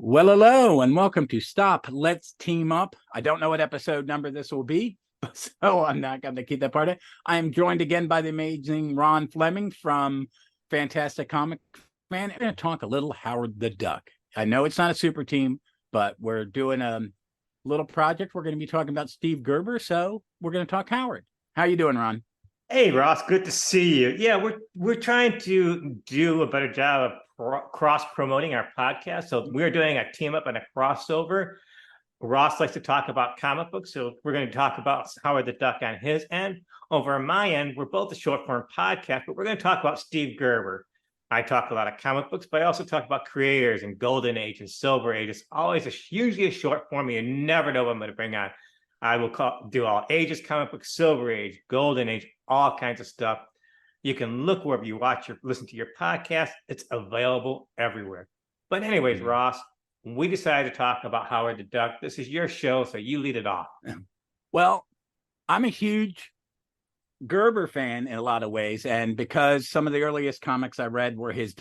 Well, hello, and welcome to Stop, Let's Team Up. I don't know what episode number this will be, so I'm not going to keep that part of it. I am joined again by the amazing Ron Fleming from Fantastic Comic Man. We're going to talk a little Howard the Duck. I know it's not a super team, but we're doing a little project. We're going to be talking about Steve Gerber, so we're going to talk Howard. How you doing, Ron? Hey, Ross, good to see you. Yeah, we're trying to do a better job of cross-promoting our podcast. So we're doing a team up and a crossover. Ross likes to talk about comic books, so we're going to talk about Howard the Duck on his end. Over on my end, we're both a short-form podcast, but we're going to talk about Steve Gerber. I talk a lot of comic books, but I also talk about creators and Golden Age and Silver Age. It's always usually a short form. You never know what I'm going to bring on. I will do all ages, comic book, Silver Age, Golden Age, all kinds of stuff. You can look wherever you watch or listen to your podcast. It's available everywhere. But anyways, Ross, we decided to talk about Howard the Duck. This is your show, so you lead it off. Well, I'm a huge Gerber fan in a lot of ways, and because some of the earliest comics I read were his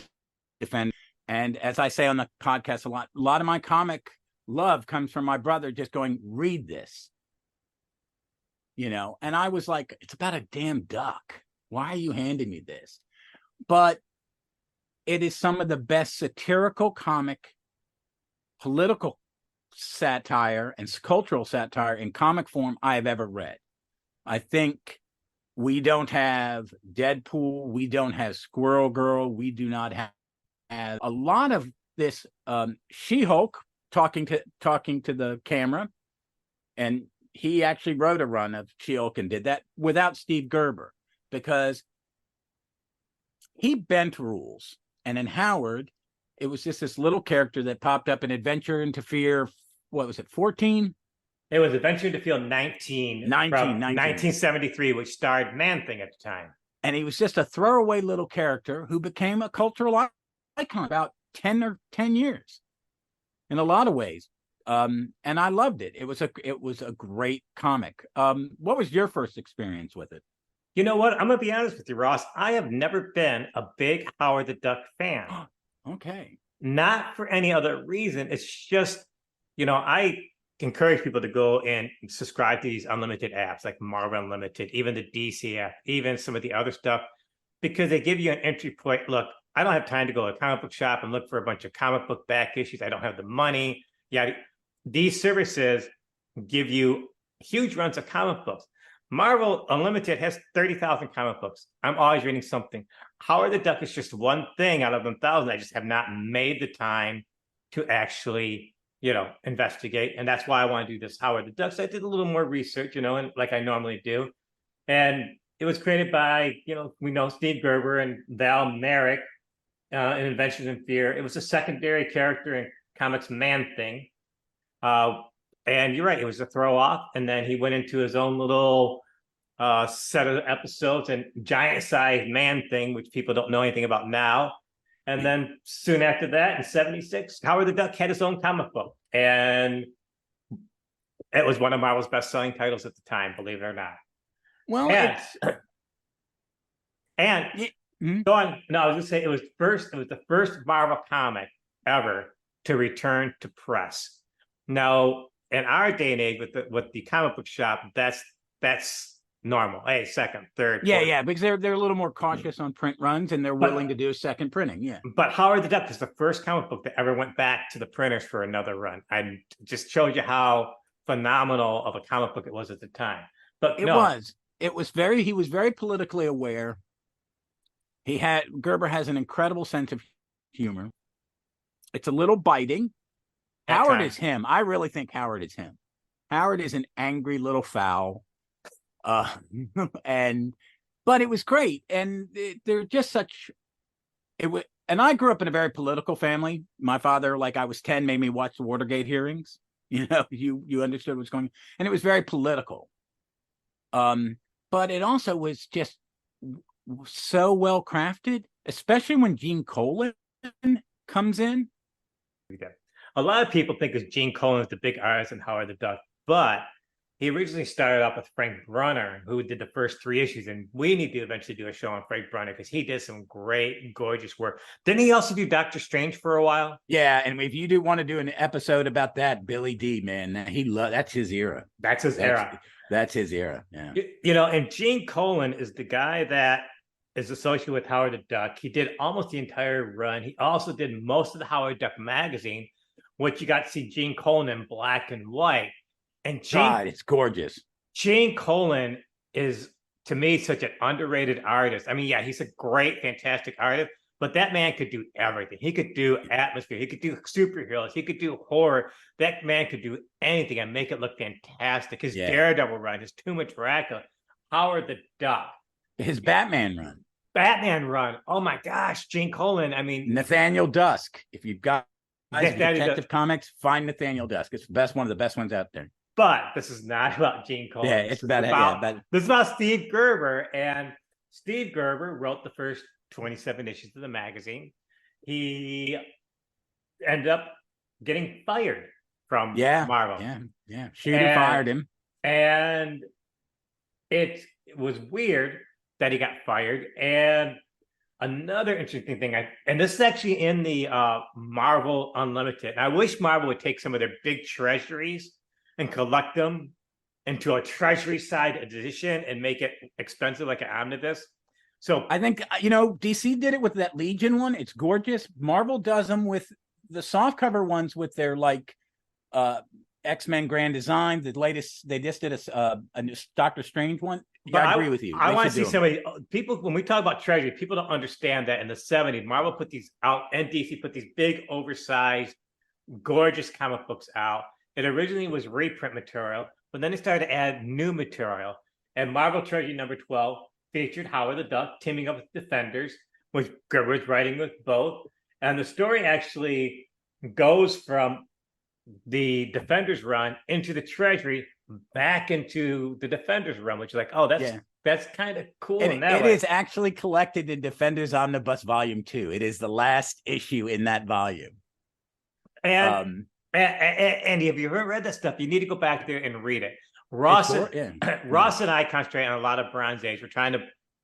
defense, and as I say on the podcast a lot of my comic love comes from my brother just going, read this. You know, and I was like, it's about a damn duck. Why are you handing me this? But it is some of the best satirical comic, political satire, and cultural satire in comic form I have ever read. I think we don't have Deadpool. We don't have Squirrel Girl. We do not have a lot of this She-Hulk talking to the camera. And he actually wrote a run of She-Hulk and did that without Steve Gerber because he bent rules. And in Howard, it was just this little character that popped up in Adventure into Fear. What was it, 14? It was Adventure into Fear 19 from 1973, which starred Man-Thing at the time. And he was just a throwaway little character who became a cultural icon about 10 years in a lot of ways. And I loved it. It was a great comic. What was your first experience with it? You know what? I'm going to be honest with you, Ross. I have never been a big Howard the Duck fan. Okay. Not for any other reason. It's just, I encourage people to go and subscribe to these unlimited apps like Marvell Unlimited, even the DC app, even some of the other stuff, because they give you an entry point. Look, I don't have time to go to a comic book shop and look for a bunch of comic book back issues. I don't have the money. Yeah. These services give you huge runs of comic books. Marvel Unlimited has 30,000 comic books. I'm always reading something. Howard the Duck is just one thing out of 1,000. I just have not made the time to actually, investigate. And that's why I want to do this Howard the Duck. So I did a little more research, and like I normally do. And it was created by, we know Steve Gerber and Val Merrick in Adventures in Fear. It was a secondary character in comics Man-Thing. And you're right, it was a throw off, and then he went into his own little set of episodes and giant-sized Man-Thing, which people don't know anything about now. And then soon after that, in 76, Howard the Duck had his own comic book, and it was one of Marvel's best-selling titles at the time, believe it or not. Well, go on. No, I was going to say it was the first Marvel comic ever to return to press. Now, in our day and age, with the comic book shop, that's normal. Hey, second, third. Yeah, because they're a little more cautious on print runs, and they're willing to do a second printing. Yeah. But Howard the Duck is the first comic book that ever went back to the printers for another run. I just showed you how phenomenal of a comic book it was at the time. But he was very politically aware. Gerber has an incredible sense of humor. It's a little biting. Howard is him. I really think Howard is him. Howard is an angry little fowl. But it was great. And they're just and I grew up in a very political family. My father, like I was 10, made me watch the Watergate hearings. You understood what's going on. And it was very political. But it also was just so well crafted, especially when Gene Colan comes in. A lot of people think of Gene Colan as the big artist in Howard the Duck, but he originally started off with Frank Brunner, who did the first 3 issues, and we need to eventually do a show on Frank Brunner because he did some great, gorgeous work. Didn't he also do Doctor Strange for a while? Yeah, and if you do want to do an episode about that, Billy D, man, that's his era. That's his era. That's his era. Yeah. And Gene Colan is the guy that is associated with Howard the Duck. He did almost the entire run. He also did most of the Howard Duck magazine, which you got to see Gene Colan in black and white. And God, it's gorgeous. Gene Colan is, to me, such an underrated artist. I mean, yeah, he's a great, fantastic artist, but that man could do everything. He could do atmosphere. He could do superheroes. He could do horror. That man could do anything and make it look fantastic. His Daredevil run, his Too Much Dracula, Howard the Duck. His Batman run. Oh, my gosh. Gene Colan. I mean. Nathaniel Dusk. If you've got Detective Comics, find Nathaniel Dusk. It's one of the best ones out there. But this is not about Gene Colan. Yeah, it's about this is about Steve Gerber. And Steve Gerber wrote the first 27 issues of the magazine. He ended up getting fired from Marvel. Yeah. Shooter fired him. And it was weird that he got fired. And another interesting thing, and this is actually in the Marvel Unlimited. And I wish Marvel would take some of their big treasuries and collect them into a treasury side edition and make it expensive like an omnibus. So I think, DC did it with that Legion one. It's gorgeous. Marvel does them with the softcover ones with their X-Men Grand Design. The latest, they just did a Doctor Strange one. I agree with you. I want to see somebody, people, when we talk about treasury, people don't understand that in the 70s, Marvel put these out and DC put these big, oversized, gorgeous comic books out. It originally was reprint material, but then they started to add new material. And Marvel Treasury number 12 featured Howard the Duck teaming up with Defenders, which Gerber was writing with both. And the story actually goes from the Defenders run into the Treasury, back into the Defenders run, which is like, oh, that's kind of cool. It is actually collected in Defenders Omnibus Volume 2. It is the last issue in that volume. And if you haven't read that stuff, you need to go back there and read it. Ross and I concentrate on a lot of Bronze Age. We're trying to,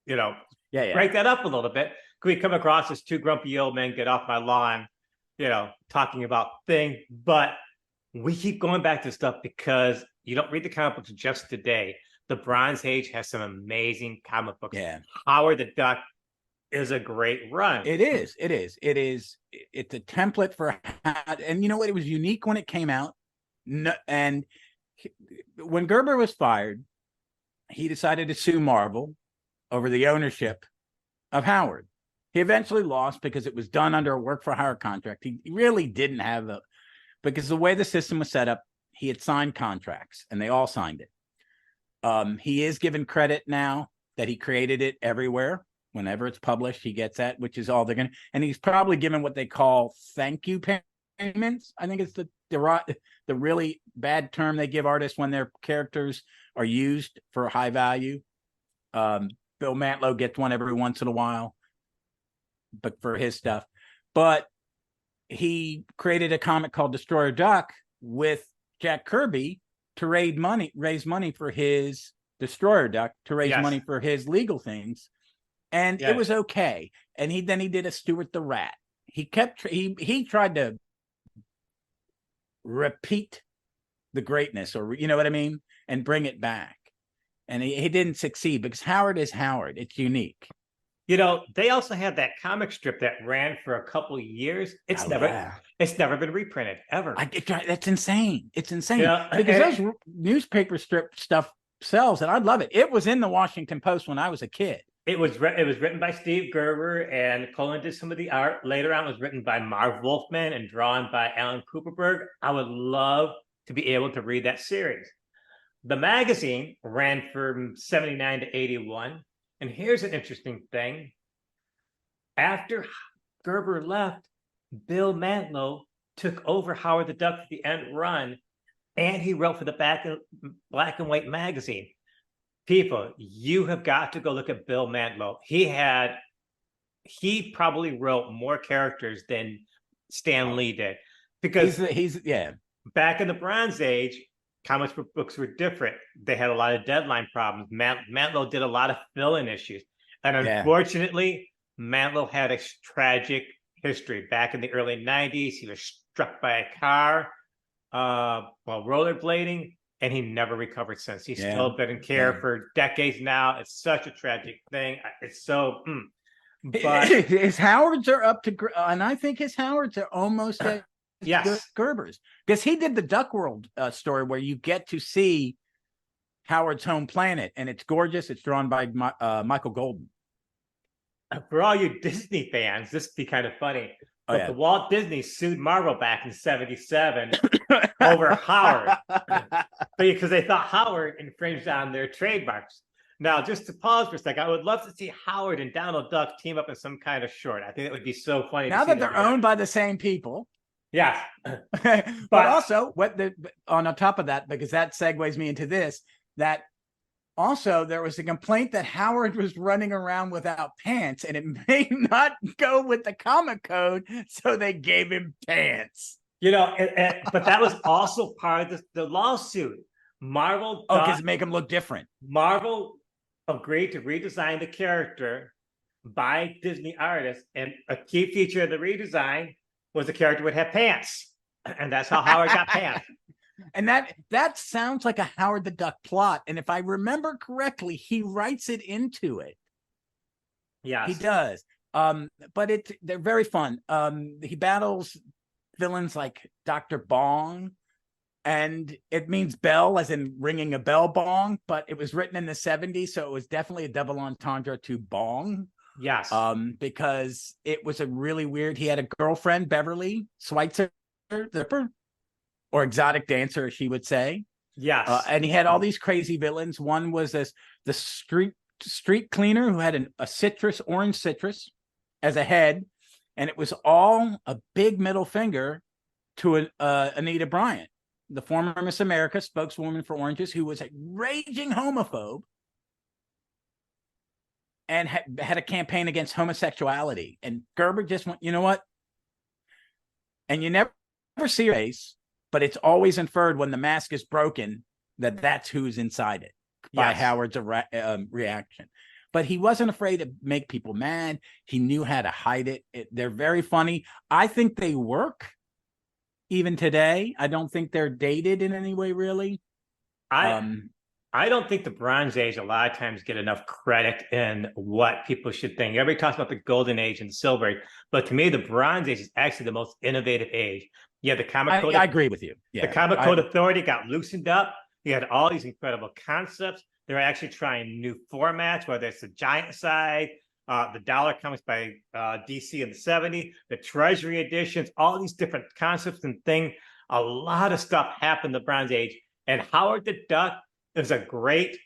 break that up a little bit. We come across as 2 grumpy old men get off my lawn, talking about things. But we keep going back to stuff because you don't read the comic books just today. The Bronze Age has some amazing comic books. Yeah. Howard the Duck is a great run. It is. It's a template for, and you know what? It was unique when it came out. And when Gerber was fired, he decided to sue Marvel over the ownership of Howard. He eventually lost because it was done under a work for hire contract. He really didn't have because the way the system was set up, he had signed contracts and they all signed it. He is given credit now that he created it everywhere. Whenever it's published, he gets that, which is all they're going to, and he's probably given what they call thank you payments. I think it's the really bad term they give artists when their characters are used for high value. Bill Mantlo gets one every once in a while, but for his stuff. But he created a comic called Destroyer Duck with Jack Kirby to raise money for his Destroyer Duck, to raise money for his legal things. And it was okay. And he did a Stuart the Rat. He tried to repeat the greatness, or you know what I mean, and bring it back. And he didn't succeed because Howard is Howard. It's unique. They also had that comic strip that ran for a couple of years. It's never been reprinted ever. That's insane. It's insane because those newspaper strip stuff sells, and I love it. It was in the Washington Post when I was a kid. It was written by Steve Gerber, and Colan did some of the art. Later on, it was written by Marv Wolfman and drawn by Alan Cooperberg. I would love to be able to read that series. The magazine ran from 79 to 81. And here's an interesting thing. After Gerber left, Bill Mantlo took over Howard the Duck for the end run, and he wrote for the Black and White magazine. People, you have got to go look at Bill Mantlo. He probably wrote more characters than Stan Lee did, because he's back in the Bronze Age, comic book books were different. They had a lot of deadline problems. Mantlo did a lot of fill-in issues. And unfortunately, Mantlo had a tragic history. Back in the early 90s, he was struck by a car while rollerblading, and he never recovered since. He's still been in care for decades now. It's such a tragic thing. It's so... But his Howards are up to, and I think his Howards are almost as good Gerber's, because he did the Duck World story where you get to see Howard's home planet, and it's gorgeous. It's drawn by Michael Golden. For all you Disney fans, this would be kind of funny. But the Walt Disney sued Marvel back in '77 over Howard because they thought Howard infringed on their trademarks. Now, just to pause for a second, I would love to see Howard and Donald Duck team up in some kind of short. I think it would be so funny. Now that they're owned by the same people. Yeah. But also, on top of that, because that segues me into this, that also there was a complaint that Howard was running around without pants, and it may not go with the comic code, so they gave him pants. But that was also part of the lawsuit. Marvel. Because it make him look different. Marvel agreed to redesign the character by Disney artists, and a key feature of the redesign was the character would have pants, and that's how Howard got pants. And that sounds like a Howard the Duck plot, and if I remember correctly, he writes it into it. Yes, he does. But they're very fun. He battles villains like Dr. Bong. And it means bell, as in ringing a bell bong, but it was written in the 70s, so it was definitely a double entendre to bong. Yes. Because it was a really weird. He had a girlfriend, Beverly Schweitzer, or exotic dancer, she would say. Yes. And he had all these crazy villains. One was the street cleaner who had a orange citrus as a head, and it was all a big middle finger to Anita Bryant, the former Miss America spokeswoman for Oranges, who was a raging homophobe and had a campaign against homosexuality. And Gerber just went, you know what? And you never see her face, but it's always inferred when the mask is broken that that's who's inside it by Howard's reaction. But he wasn't afraid to make people mad. He knew how to hide it. They're very funny. I think they work. Even today, I don't think they're dated in any way, really. I don't think the Bronze Age a lot of times get enough credit in what people should think. Everybody talks about the Golden Age and the Silver Age, but to me, the Bronze Age is actually the most innovative age. Yeah, the comic code. I agree with you. Yeah, the comic code authority got loosened up. You had all these incredible concepts. They're actually trying new formats, whether it's the giant size, the dollar comics by DC in the 70s, the Treasury editions, all these different concepts and things. A lot of stuff happened in the Bronze Age. And Howard the Duck is a great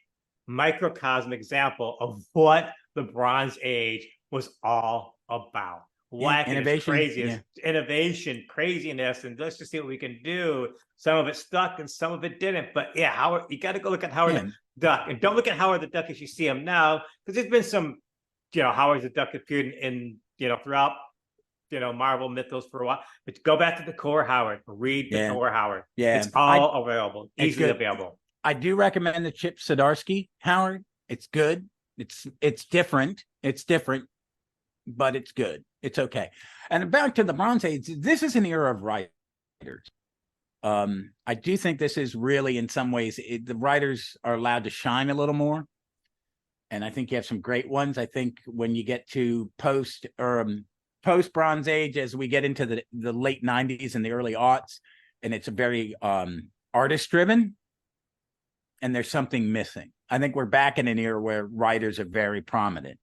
microcosm example of what the Bronze Age was all about. Innovation, innovation, craziness, and let's just see what we can do. Some of it stuck and some of it didn't. But yeah, Howard, you got to go look at Howard the Duck. And don't look at Howard the Duck as you see him now, because there's been some Howard the Duck appeared in throughout, Marvel mythos for a while. But go back to the core Howard. Read the core Howard. Yeah. It's all available, easily available. I do recommend the Chip Zdarsky Howard. It's good. It's different. It's different, but it's good. It's okay. And back to the Bronze Age, this is an era of writers. I do think this is really, in some ways, the writers are allowed to shine a little more. And I think you have some great ones. I think when you get to post Bronze Age, as we get into the late 90s and the early aughts, and it's a very artist driven, and there's something missing. I think we're back in an era where writers are very prominent,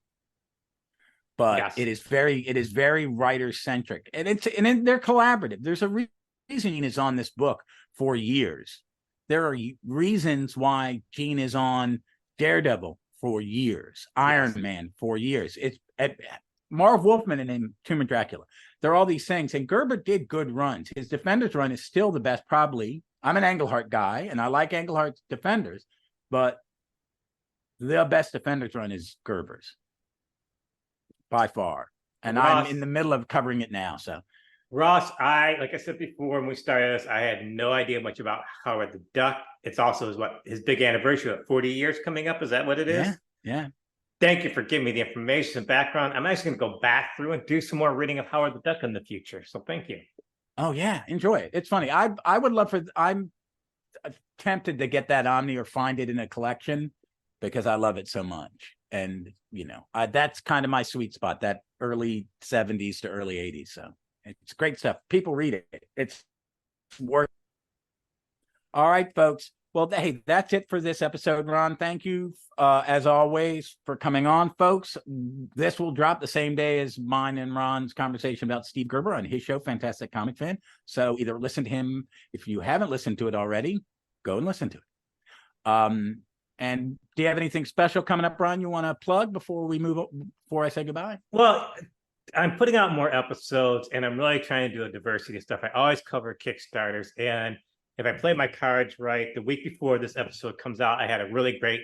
but it is very writer centric, and they're collaborative. There's a reason Gene is on this book for years. There are reasons why Gene is on Daredevil for years, Iron Man for years. It's Marv Wolfman and Tomb of Dracula. There are all these things, and Gerber did good runs. His Defenders run is still the best, probably. I'm an Englehart guy, and I like Englehart's Defenders, but the best Defenders run is Gerber's by far. And I'm in the middle of covering it now, so Ross, like I said before when we started this, I had no idea much about Howard the Duck. It's also his big anniversary, 40 years coming up. Is that what it is? Yeah. Thank you for giving me the information and background. I'm actually going to go back through and do some more reading of Howard the Duck in the future. So thank you. Oh yeah, enjoy it. It's funny. I would love I'm tempted to get that Omni or find it in a collection because I love it so much. And that's kind of my sweet spot, that early 70s to early 80s. So it's great stuff. People read it. It's worth. All right, folks. Well, hey, that's it for this episode, Ron. Thank you, as always, for coming on, folks. This will drop the same day as mine and Ron's conversation about Steve Gerber on his show, Fantastic Comic Fan. So either listen to him, if you haven't listened to it already, go and listen to it. And do you have anything special coming up, Ron, you want to plug before I say goodbye? Well, I'm putting out more episodes, and I'm really trying to do a diversity of stuff. I always cover Kickstarters, and if I play my cards right, the week before this episode comes out, I had a really great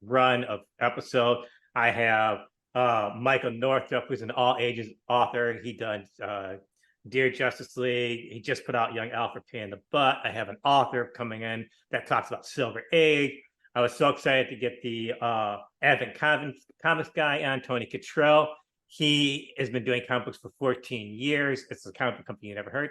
run of episode. I have Michael Northrop, who's an all ages author. He done Dear Justice League. He just put out Young Alfred Pain in the Butt. I have an author coming in that talks about Silver Age. I was so excited to get the Advent Comics guy on, Tony Cottrell. He has been doing comic books for 14 years. It's a comic book company you never heard.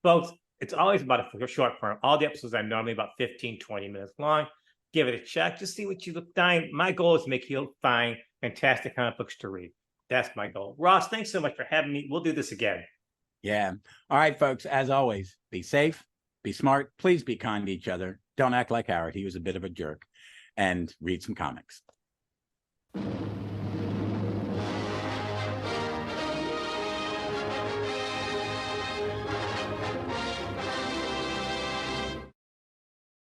Folks, it's always about a short form. All the episodes are normally about 15, 20 minutes long. Give it a check. Just see what you look dying. My goal is to make you find fantastic comic books to read. That's my goal. Ross, thanks so much for having me. We'll do this again. Yeah. All right, folks. As always, be safe, be smart. Please be kind to each other. Don't act like Howard. He was a bit of a jerk. And read some comics.